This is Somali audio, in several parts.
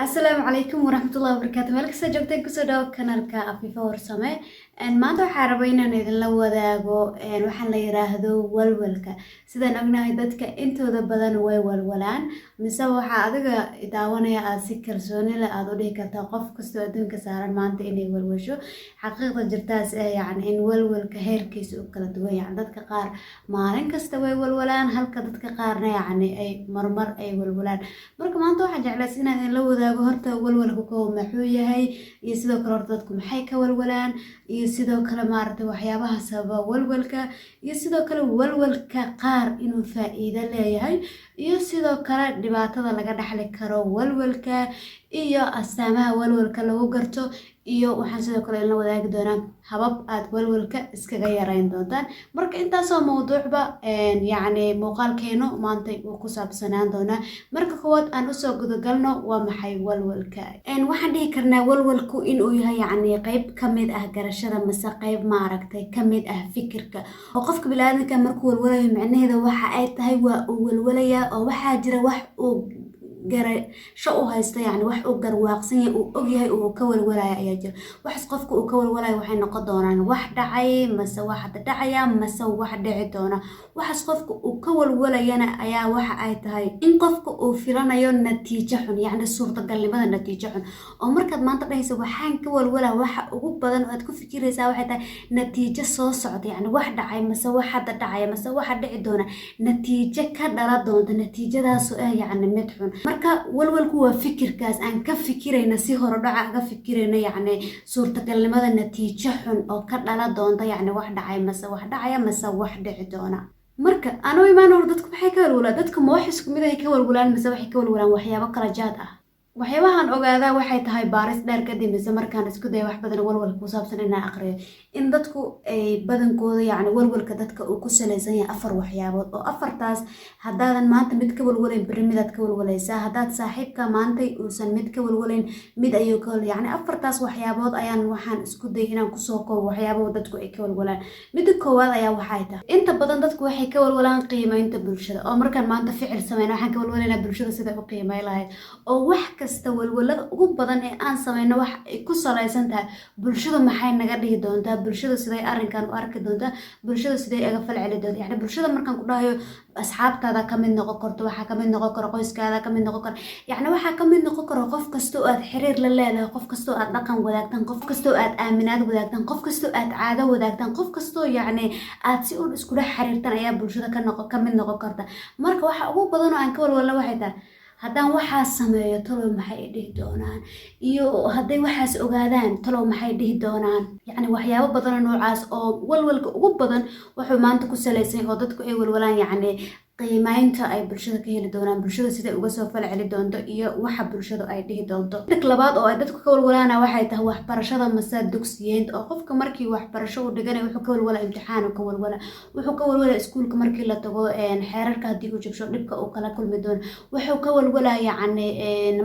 السلام عليكم ورحمة الله وبركاته. مالك سoo joogtay kusoo dhaw kanaalka Afifa Warsame. Maanta waxaan rabaa inaan idin la wadaago waxaan la yiraahdo walwalka. Sidaan ognahay dadka intooda badan way walwalaan. Mise waxa adiga daawanaya aad si kalsooni leh aad u dhihi kartaa qof kasta adduunka saaran maanta inay walwasho. Xaqiiqda jirtaas yani in walwalka heerkiisa u kala duwan yahay. Dadka qaar maalin kasta way walwalaan halka dadka qaarna yani ay marmar ay walwalaan. Marka maanta waxaan jeclahay inaan idin la wadaago horta walwalku koow maxuu yahay iyo sidoo kale horta dadku maxay ka walwalaan iyo sidoo kale maaragtay waxyaabaha sababa walwalka iyo sidoo kale walwalka qaar inuu faa'iido leeyahay iyo sidoo kale dhibaatada laga dhaxli karo walwalka iyo astaamaha walwalka lagu garto iyo waxaan sidoo kale la wadaagi doonaa habab aad walwalka iskaga yareyn doontaan. Marka intaas oo mowduucba yani muuqaalkeenu maanta uu ku saabsanaan doonaa. Marka koowaad aan u soo gudagalno waa maxay walwalka. Waxaan dhihi karnaa walwalku inuu yahay yani qayb kamid ah garashada mise qayb maaragtay kamid ah fikirka oo qofka bini'aadamka markuu walwalayo macnaheedu waxa ay tahay waa uu walwalaya oo waxaa jira wax uu garasho u haysto yani wax uu garwaaqsan yahay uu og yahay uu ka walwalayo ayaa jira. Waxaas qofka uu ka walwalayo waxay noqon doonaan wax dhacay mise wax dhacaya mise wax dhici doona. Waxaas qofka uu ka walwalayana ayaa waxa ay tahay in qofka uu filanayo natiijo xun yani suurtagalnimada natiijo xun oo markaad maanta dhahayso waxaan ka walwalaa waxa ugu badan oo aad ku fikiraysaa waxay tahay natiijo soo socda yani wax dhacay mise wax hadda dhacaya mise wax dhici doona natiijo ka dhala doonta natiijadaas oo yani mid xun. marka walwalku waa fikirkaas aan ka fikirayna si hore dhaca aga fikirayna yani suurtagalnimada natiijo xun oo ka dhala doonta yani wax dhacay mise wax dhacaya mise wax dhici doona. marka anoo imaan hor dadku maxay ka walwalaan dadku ma wax isku mid ah ka walwalaan mise waxay ka walwalaan waxyaabo kala jaad ah. waxyaabahan ogaadaa waxay tahay baaris dheer kadib mise markaan isku day wax badan walwalka ku saabsan inaan aqriyo in dadku ay badankooda yani walwalka dadka uu ku salaysan yahay afar waxyaabood oo afartaas haddaadan maanta mid ka walwalayn berri midaad ka walwalaysaa haddaad saaxiibka maantay uusan mid ka walwalayn mid ayuu ka walwalay yani afartaas waxyaabood ayaan waxaan isku day inaan kusoo koobo waxyaabaha dadku ay ka walwalaan. midda koowaad ayaa waxay tahay inta badan dadku waxay ka walwalaan qiimeynta bulshada oo markaan maanta ficil sameyn waxaan ka walwalaynaa bulshada sida u qiimeyn lahayd oo wax kasta walwalada ugu badan ee aan sameyno wax ay ku salaysan tahay bulshada maxay naga dhihi doontaa bulshada siday arrinkan u arki doontaa bulshada siday aga falceli doontaa yani bulshada markaan ku dhahayo asxaabtaada ka mid noqon karto waxaa ka mid noqon karo qoyskaada ka mid noqon karo yani waxaa ka mid noqon karo qof kasta oo aad xiriir la leedahay qof kasta oo aad dhaqan wadaagtaan qof kasta oo aad aaminaad wadaagtaan qof kasta oo aad caado wadaagtaan qof kasta oo yani aad si uun iskula xiriirtaan ayaa bulshada ka mid noqon karta. marka waxa ugu badan oo aan ka walwala waxay tahay haddaan waxaas sameeyo talow maxay dhihi doonaan iyo hadday waxaas ogaadaan talow maxay dhihi doonaan yani waxyaabo badan noocaas oo walwalka ugu badan wuxuu maanta ku salaysan oo dadku ay walwalaan yani qiimeynta ay bulshada ka heli doonaan bulshada sida uga soo falceli doonto iyo waxa bulshada ay dhihi doonto. mid labaad oo ay dadku ka walwalaana waxay tahay waxbarashada mise dugsiyeynta oo qofka markii waxbarasho uu dhiganayo wuxuu ka walwala imtixaan uu ka walwala wuxuu ka walwala iskuulka markii la tago xeerarka haddii uu jabsho dhibka uu kala kulmi doono wuxuu ka walwala yani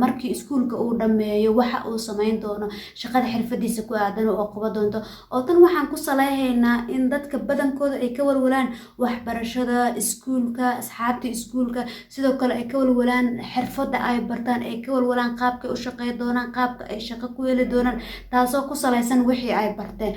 markii iskuulka uu dhameeyo waxa uu sameyn doono shaqada xirfadiisa ku aadan oo qaba doonto oo tan waxaan ku saleynaynaa in dadka badankooda ay ka walwalaan waxbarashada iskuulka asxaabta iskuulka sidoo kale ay ka walwalaan xirfada ay bartaan ay ka walwalaan qaabka ay u shaqeyn doonaan qaabka ay shaqo ku heli doonaan taasoo ku salaysan wixii ay barteen.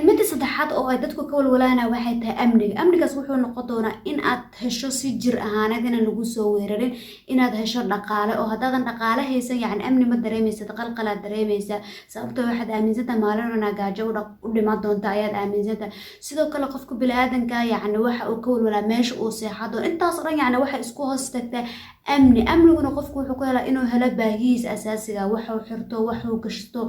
midda saddexaad oo ay dadku ka walwalaana waxay tahay amnigaas wuxuu noqon doonaa in aad hesho si jir ahaaneed inaan lagu soo weerarin inaad hesho dhaqaale oo haddaadan dhaqaale haysan yani amni ma dareemaysa qalqalaad dareemaysa sababtoo waxaad aaminsantahay maalin inaa gaajo u dhiman doonta ayaad aaminsantahay. sidoo kale qofka bini'aadanka yani waxa uu ka walwalaa meesha uu seexado intaas oo dhan yani waxay isku hoos tagtaa amniguna qofku wuxuu ku helaa inuu helo baahiyihiisa asaasiga waxuu xirto waxuu gashto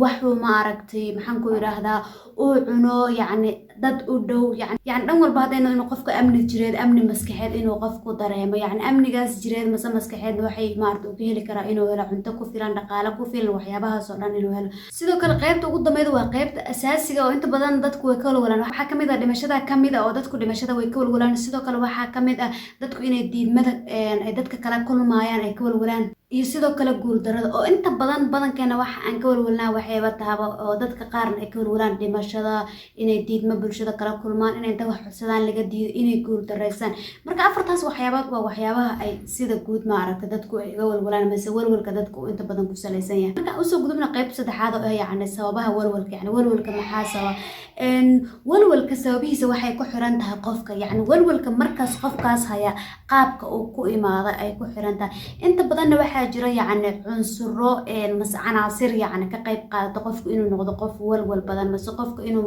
waxuu maaragtay maxaan ku yiraahdaa uu cuno yani dad u dhow yani dhan walba haddayna inuu qofka amni jireed amni maskaxeed inuu qofku dareemo yani amnigaas jireed mase maskaxeed waxay maaragtay uu ka heli karaa inuu helo cunto ku filan dhaqaale ku filan waxyaabahaas oo dhan inuu helo. sidoo kale qaybta ugu dambeyd waa qaybta asaasiga oo inta badan dadku way ka walwalaan waxaa kamid ah dhimashada kamid ah oo dadku dhimashada way ka walwalaan sidoo kale waxaa kamid ah dadku inay diidmada ay dadka kala kulmayaan ay ka walwalaan iyo sidoo kale guuldarada oo inta badankeena waxa aan ka walwalnaa waxayba tahaba oo dadka qaarna ay ka walwalaan dhimashada, inay diidmo bulshada kala kulmaan, inay dad wax codsadaan laga diido, inay guuldareysaan. Marka afartaas waxyaabood waa waxyaabaha ay sida guud maaragtay dadku ay uga walwalaan mise walwalka dadku uu inta badan ku salaysan yahay. Marka usoo gudubna qayb saddexaad oo yacni sababaha walwalka, yacni walwalka maxaa sababa? walwalka sababihiisa waxay ku xiran tahay qofka, yacni walwalka markaas qofkaas haya qaabka uu ku imaado ay ku xiran tahay. inta badanna waxaa jira yacni cunsuro mase canaasir yacni ka qayb qaadata qofku inuu noqdo qof walwal badan, mase qofka inuu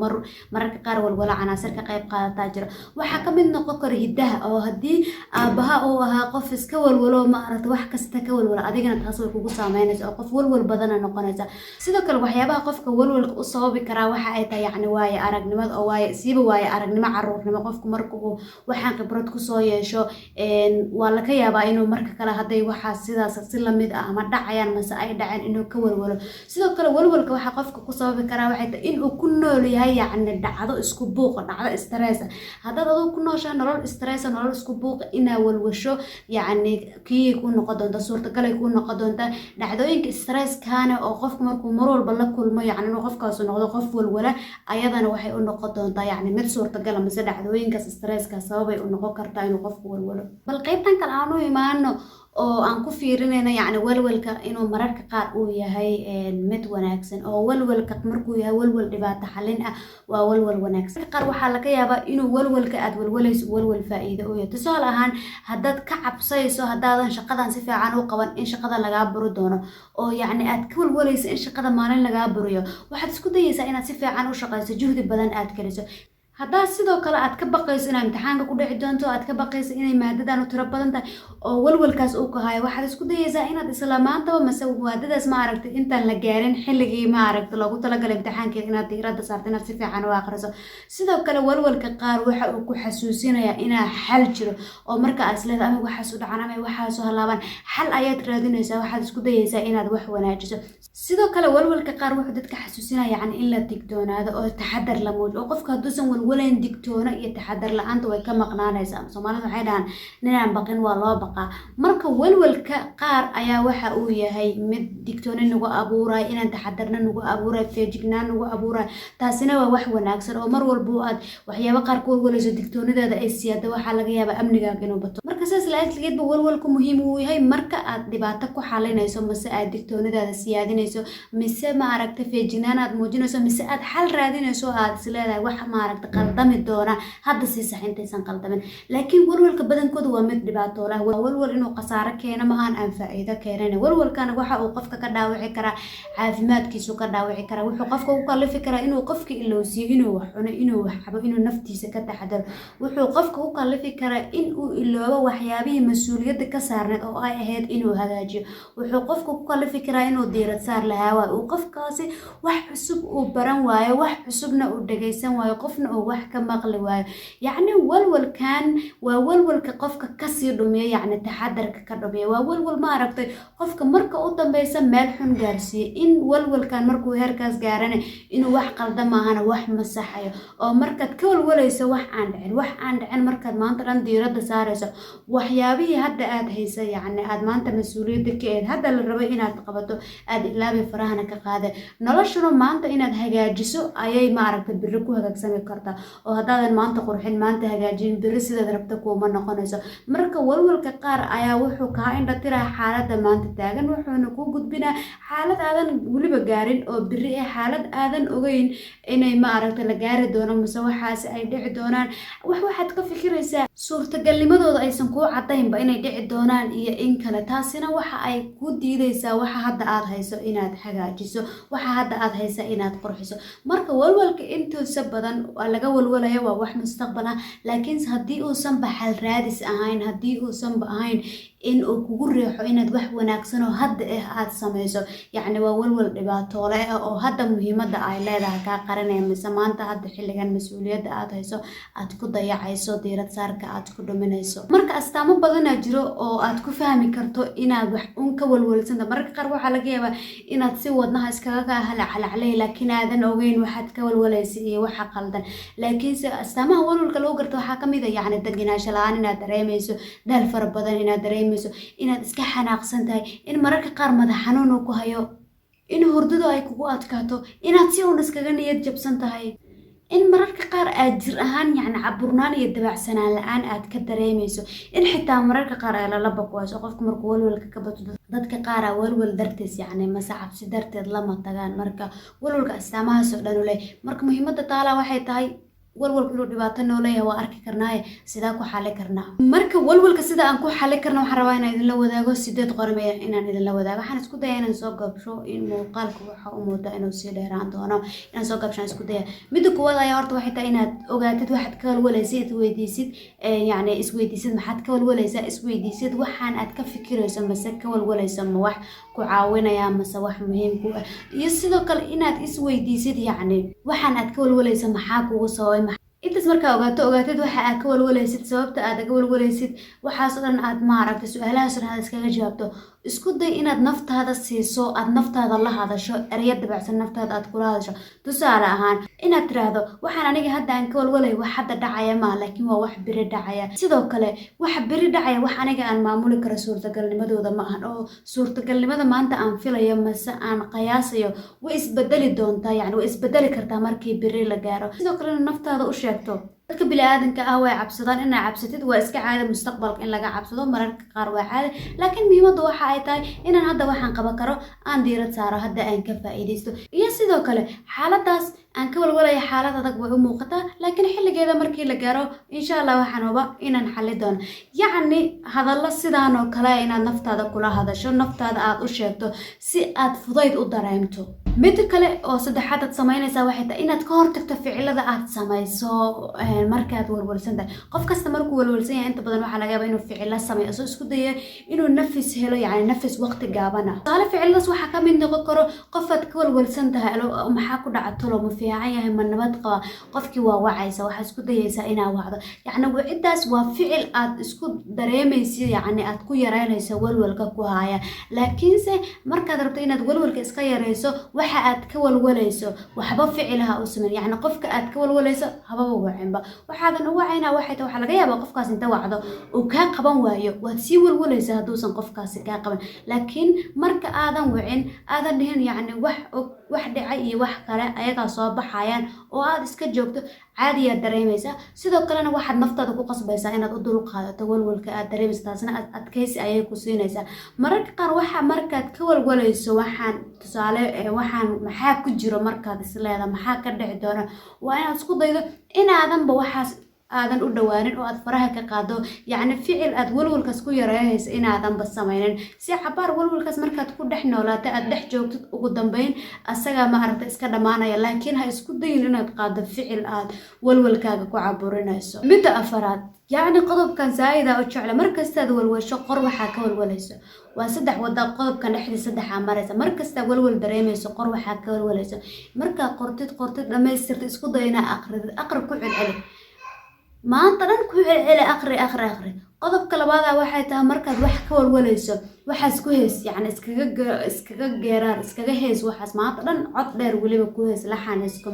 mararka qaar walwala canaasir ka qayb qaadataa jira. waxaa ka mid noqon kara hiddaha, oo haddii aabaha uu ahaa qof iska walwalo maaragta wax kasta ka walwala, adigana taas way kugu saameynaysa oo qof walwal badana noqonaysa. sidoo kale waxyaabaha qofka walwalka u sababi karaa waxa ay tahay yacni waaye aragnimada, oo waaye aragnimo caruurnimo. qofku marka uu waxaan khibrad kusoo yeesho waa laga yaabaa inuu marka kale hadday waxaa sidaas si lamid ah ama dhacayaan mase ay dhaceen inuu ka walwalo. sidoo kale walwalka waxaa qofka ku sababi karaa waxay tahay inuu ku nool yahay yacni dhacdo isku buuqa, dhacdo stress ah. haddaad adigu ku nooshaa nolol stress ah, nolol isku buuqa, inaa walwasho yacni kii ku noqon doonta, suurtagalay ku noqon doonta dhacdooyinka stresskaana oo qofku markuu mar walba la kulmo yacni inuu qofkaas noqdo qof walwala, ayadana waxay u noqon doontaa yacni mid suurtagala mise dhacdooyinkaas stresska sababay u noqon kartaa inuu qofku walwalo. bal qaybtan kale aan u imaano oo aan ku fiirinayno yacni walwalka inuu mararka qaar uu yahay mid wanaagsan, oo walwalka markuu yahay walwal dhibaato xalin ah waa walwal wanaagsan. qaar waxaa laga yaabaa inuu walwalka aad walwalayso walwal faa'iido u yahay. tusaale ahaan haddaad ka cabsayso haddaadan shaqadan si fiican u qaban in shaqada lagaa buri doono, oo yacni aad ka walwalayso in shaqada maalin lagaa buriyo, waxaad isku dayaysaa inaad si fiican u shaqayso, juhdi badan aad geliso. haddaad sidoo kale aad ka baqayso inaad imtixaanka ku dhici doonto, aad ka baqayso inay maadadan u tiro badan tahay oo walwalkaas uu ka hayo, waxaad isku dayaysaa inaad isla maantaba mase maadadaas maaragtay intaan la gaarin xilligii maaragtay loogu talagalay imtixaankeeda inaad diiradda saarto, inaad si fiican u akhriso. sidoo kale walwalka qaar waxa uu ku xasuusinayaa inaa xal jiro, oo marka aad isleedahay ama waxaas u dhacan ama waxaas u halaabaan, xal ayaad raadinaysaa, waxaad isku dayaysaa inaad wax wanaajiso. sidoo kale walwalka qaar wuxuu dadka xasuusinaya yacni in la digtoonaado oo taxadar la muujiyo, oo qofka hadduusan walwalayn digtoona iyo taxadar la-aanta way ka maqnaanaysaa. Soomaalida waxay dhahaan ninaan baqin waa loo baqaa. marka walwalka qaar ayaa waxa uu yahay mid digtoona nagu abuurayo, inaan taxadarna nagu abuurayo, feejignaan nagu abuurayo. taasina waa wax wanaagsan, oo mar walba aad waxyaabo qaar ku walwalayso digtoonidaada ay siyaado, waxaa laga yaabaa amnigaaga inuu bato. marka sidaas la-aadligeedba walwalku muhiim uu yahay marka aad dhibaato ku xalinayso, mise aad digtoonidaada siyaadinayso, mise maaragta feejignaan aad muujinayso, mise aad xal raadinayso, aad isleedahay wax maaragta qaldami doona hadda si sax intaysan qaldamin. laakiin walwalka badankooda waa mid dhibaato leh. walwal inuu khasaaro keeno ma aan faa'iido keenayn. walwalkana waxa uu qofka ka dhaawici karaa caafimaadkiisu, ka dhaawici karaa, wuxuu qofka ku kalifi karaa inuu qofka ilowsiyo, inuu wax cuno, inuu wax cabo, inuu naftiisa ka taxadaro. wuxuu qofka ku kalifi karaa inuu iloobo waxyaabihii mas-uuliyadda ka saarneed oo ay ahayd inuu hagaajiyo. wuxuu qofka ku kalifi karaa inuu diirad saar lahaa waayo, uu qofkaasi wax cusub uu baran waayo, wax cusubna uu dhagaysan waayo, qofna uu wax ka maqli waayo. yacni walwalkan waa walwalka qofka kasii dhumiya, yacni taxadarka ka dhumiya. waa walwal maaragtay qofka marka u dambeysa meel xun gaarsiiya. in walwalkan markuu heerkaas gaarana inuu wax qaldan maahana wax masaxayo, oo markaad ka walwalayso wax aan dhicin markaad maanta dhan diiradda saarayso waxyaabihii hadda aad haysa, yacni aad maanta mas-uuliyadda ka eed hadda la rabo inaad qabato, aad ilaabi farahana ka qaade. noloshuna maanta inaad hagaajiso ayay maaragta biri ku hagaagsami kartaa, oo haddaadan maanta qurxin, maanta hagaajin, biri sidaad rabta kuuma noqonayso. marka walwalka qaar ayaa wuxuu kaa indhatiraa xaaladda maanta taagan, wuxuuna ku gudbinaa xaalad aadan weliba gaarin oo biri ah, xaalad aadan ogeyn inay maaragta la gaari doono mise waxaasi ay dhici doonaan. waxaad ka fikiraysaa suurtagalnimadooda aysan kuu cadaynba inay dhici doonaan iyo in kale. taasina waxa ay ku diidaysaa waxa hadda aad hayso inaad hagaajiso, waxa hadda aad haysa inaad qurxiso. marka walwalka intuusa badan laga walwalayo waa wax mustaqbal ah, laakiin haddii uusan ba xal raadis ahayn, haddii uusan ba ahayn in uu kugu riixo inaad wax wanaagsan oo hadda aad samayso, yacni waa walwal dhibaatoole ah oo hadda muhiimadda ay leedahay kaa qaranaya, mise maanta hadda xilligan mas-uuliyadda aad hayso aad ku dayacayso, diirad saarka aad ku dhuminayso. marka astaamo badanaa jiro oo aad ku fahmi karto inaad wax un ka walwalsanta. mararka qaar waxaa laga yaabaa inaad si wadnaha iskaga halacalaclay, laakiin aadan ogeyn waxaad ka walwalaysa iyo waxa qaldan. laakiinse astaamaha walwalka lagu garto waxaa kamid ah yacni degenaansho la-aan inaad dareemayso, daal fara badan inaad dareemayso, dareemayso inaad iska xanaaqsan tahay in mararka qaar madax xanuun uu ku hayo in hurdadu ay kugu adkaato inaad si uun iskaga niyad jabsan tahay in mararka qaar aad jir ahaan yacni caburnaan iyo dabacsanaan la-aan aad ka dareemayso in xitaa mararka qaar ay lala baqwayso qofka markuu walwalka ka bato dadka qaar aa walwal dartees yacni mase cabsi darteed lama tagaan marka walwalka astaamahaas oo dhan u leh marka muhiimadda taalaa waxay tahay walwalku inuu dhibaato noo leeyahay waa arki karnaaye sidaa ku xali karnaa marka walwalka sida aan ku xali karna waxaan rabaa inaan idinla wadaago 8 qodob inaan idinla wadaago waxaan isku dayaa inaan soo gabsho in muuqaalku waxa u muuqda inuu sii dheeraan doono inaan soo gabshaan isku daya midda koowaad ayaa horta waxay tahay inaad ogaatid waxaad ka walwalaysid isweydiisid yacni isweydiisid maxaad ka walwalaysaa isweydiisid waxaan aad ka fikirayso mase ka walwalayso ma wax ku caawinaya mase wax muhiim ku ah iyo sidoo kale inaad isweydiisid yacni waxaan aad ka walwalayso maxaa kugu sababay intaas markaa ogaatid waxa aad ka walwalaysid sababta aad ka walwalaysid waxaas oo dhan aad maaragtay su'aalahaas oo dhan aad iskaga jawaabto isku day inaad naftaada siiso aad naftaada la hadasho ereyo dabacsan naftaada aad kula hadasho tusaale ahaan inaad tiraahdo waxaan aniga hadda aan ka walwalay wax hadda dhacaya ma laakiin waa wax biri dhacaya sidoo kale wax biri dhacaya wax aniga aan maamuli karo suurtagalnimadooda ma ahan oo suurtagalnimada maanta aan filayo mase aan qiyaasayo way isbedeli doontaa yacni way isbedeli kartaa markii biri la gaaro sidoo kale naftaada u sheegto dadka bini'aadanka ah way cabsadaan inaa cabsatid waa iska caadi mustaqbalka in laga cabsado mararka qaar waa caadi laakiin muhiimaddu waxa ay tahay inaan hadda waxaan qaban karo aan diirad saaro hadda aan ka faa'iidaysto iyo sidoo kale xaaladaas aan ka walwalaya xaalad adag way u muuqataa laakiin xilligeeda markii la gaaro insha Allah waxaan huba inaan xalli doono yacni hadallo sidaan oo kale inaad naftaada kula hadasho naftaada aad u sheegto si aad fudayd u dareemto mid kale oo saddexaad aad samaynaysaa waxay tahay inaad ka hortagto ficilada aad samayso markaad walwalsan tahay qof kasta markuu walwalsan yahay inta badan waxaa laga yaabaa inuu ficilo sameeyo soo isku daya inuu nafis helo yacni nafis waqti gaaban ah tusaale ficiladaas waxaa ka mid noqon karo qofaad ka walwalsan tahay maxaa ku dhaca tolo ma fiican yahay ma nabad qaba qofkii waa wacaysa waxaa isku dayaysaa inaa wacdo yacni wacidaas waa ficil aad isku dareemaysid yacni aad ku yaraynayso walwalka ku haya laakiinse markaad rabto inaad walwalka iska yarayso waxa aad ka walwalayso waxba ficilaha u sameyn yacni qofka aad ka walwalayso hababa wacinba waxaadan u wacayna waxay tahay waxa laga yaabaa qofkaas inta wacdo uu kaa qaban waayo waad sii walwalaysaa hadduusan qofkaasi kaa qaban laakiin marka aadan wicin aadan dhihin yacni wax dhacay iyo wax kale ayagaa soo baxayaan oo aad iska joogto caadiyaad dareemaysaa sidoo kalena waxaad naftaada ku qasbaysaa inaad u dul qaadato walwalka aad dareemaysa taasna adkaysi ayay ku siinaysaa mararka qaar waxa markaad ka walwalayso waxaan tusaale waxaan maxaa ku jiro markaad isleeda maxaa ka dhici doona waa inaad isku daydo inaadanba waxaas aadan u dhawaanin oo aad faraha ka qaado yacni ficil aad walwalkaas ku yareeyayso inaadanba samaynin si cabaar walwalkaas markaad ku dhex noolaato aad dhex joogtid ugu dambeyn asagaa ma aragta iska dhammaanaya laakiin ha isku dayin inaad qaado ficil aad walwalkaaga ku caburinayso midda afaraad yacni qodobkan zaa'ida u jecla markastaad walwasho qor waxaa ka walwalayso waa 3 wada qodobkan dhexdiisa 3 maraysa markasta walwal dareemayso qor waxaa ka walwalayso markaa qortid dhamaystirta isku day inaa aqri ku celceli maanta dhan ku celceli aqri qodobka labaad waxay tahay markaad wax ka walwalayso waxaas ku hees yacni iskaga hees waxaas maanta dhan cod dheer weliba ku hees laxan isku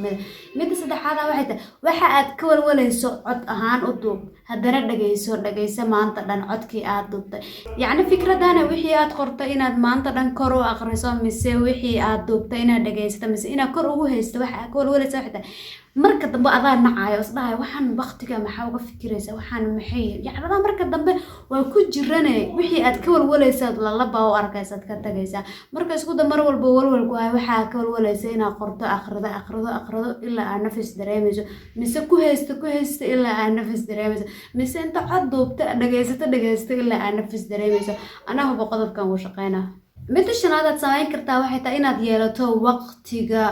midda saddexaad waxay tahay waxa aad ka walwalayso cod ahaan u duub haddana dhagayso maanta dhan codkii aad duubtay yacni fikradana wixii aad qortay inaad maanta dhan kor u aqriso mise wixii aad duubtay inaad dhagaysato mise inaad kor ugu haysto waxa aad ka walwalayso waxay tahay marka dambe adaa nacayo isdhahay waxaan waqtiga maxaa uga fikiraysaa waxaan maxay yacni marka dambe waa ku jirane wixii aad ka walwalaysaad lalaba u arkaysaad ka tagaysaa marka isku da mar walba walwalku ah waxaa ka walwalaysa inaad qorto akhrido ilaa aad nafis dareemayso mise ku haysto ilaa aad nafis dareemayso mise inta cod duubta dhagaysato ilaa aad nafis dareemayso anaa huba qodobkan wuu shaqeynaa midda shanaad aad samayn kartaa waxay tahay inaad yeelato waqtiga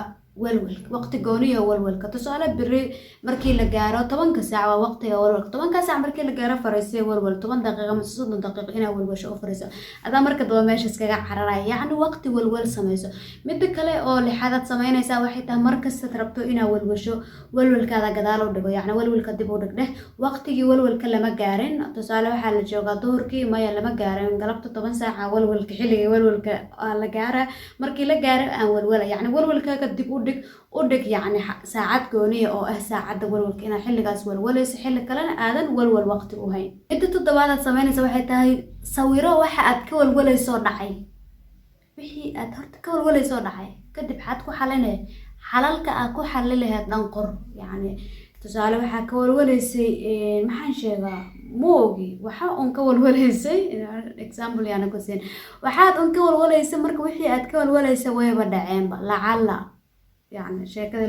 waqti gooniyo walwalka tusaale biri markii la gaaro 10 saac waa waqtiga walwalka 10 saac markii la gaaro fariisay walwal 10 daqiiqo ama 30 daqiiqo inaa walwasho u fariiso adaa marka daba meesha iskaga cararaya yacni waqti walwal samayso midda kale oo lixaad samaynaysaa waxay tahay markasta rabto inaa walwasho walwalkaada gadaal u dhigo yacni walwalka dib u dhigdeh waqtigii walwalka lama gaarin tusaale waxaa la joogaa duhurkii maya lama gaarin galabta 10 saac walwalka xilliga walwalka la gaara markii la gaaro aan walwala yacni walwalkaaga dib u udhig yacni saacad gooniya oo ah saacadda walwalka inaad xilligaas walwalayso xilli kalena aadan walwal waqti u hayn. Midda toddobaad aad samaynaysa waxay tahay sawiro waxa aad ka walwalaysoo dhacay. wixii aad horta ka walwalaysoo dhacay kadib waxaad ku xalinay xalalka aad ku xalli lahayd dhan qor. yacni tusaale waxaa ka walwalaysay maxaan sheegaa moogi waxa uun ka walwalaysay example yaana ku siin waxaad uun ka walwalaysay marka wixii aad ka walwalaysay wayba dhaceenba lacala يعني sheekada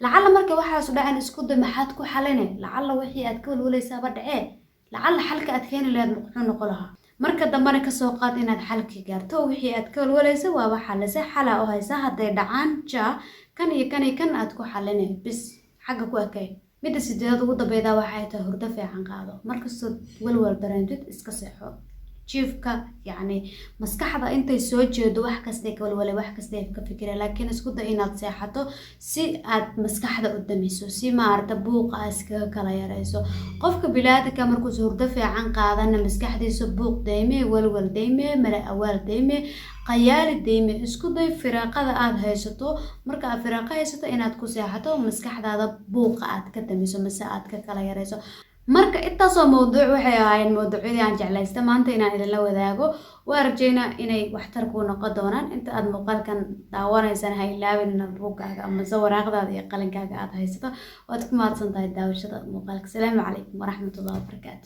lacala marka waxaas dhacaan isku day maxaad ku xalinay lacala wixii aad ka walwalaysaa ba dhacee lacala xalka aad keeni lahayd muxuu noqon lahaa marka dambana ka soo qaad inaad xalki gaarto wixii aad ka walwalaysaa waa waxa la si xala oo haysa haday dhacaan kan iyo kan aad ku xalinay bis xagga ku akay midda sideed ugu dambeeyda waxay tahay hurdo fiican qaado markastoo walwal dareentid iska seexo jiifka yacni maskaxda intay soo jeedo wax kasta ka walwalay wax kasta ka fikira laakiin isku day inaad seexato si aad maskaxda u damiso si maarta buuqa iskaga kala yareyso qofka bilaadanka markuu hurdo fiican qaadana maskaxdiisa buuq deemee walwal deemee mala awaal deemee qayaali deemee isku day firaaqada aad haysato marka aad firaaqa haysato inaad ku seexato maskaxdaada buuqa aad ka damiso mise aad ka kala yareyso marka intaasoo mawduuc waxay ahaayeen mawduucyadii aan jeclaysta maanta inaan idinla wadaago waa rajaynaa inay waxtar kuu noqon doonaan inta aad muuqaalkan daawanaysaan ha ilaawin inaad buuggaaga ama waraaqdaada iyo qalinkaaga aad haysato waad ku mahadsan tahay daawashada muuqaalka. Asalaamu calaykum waraxmatullahi wabarakaatu.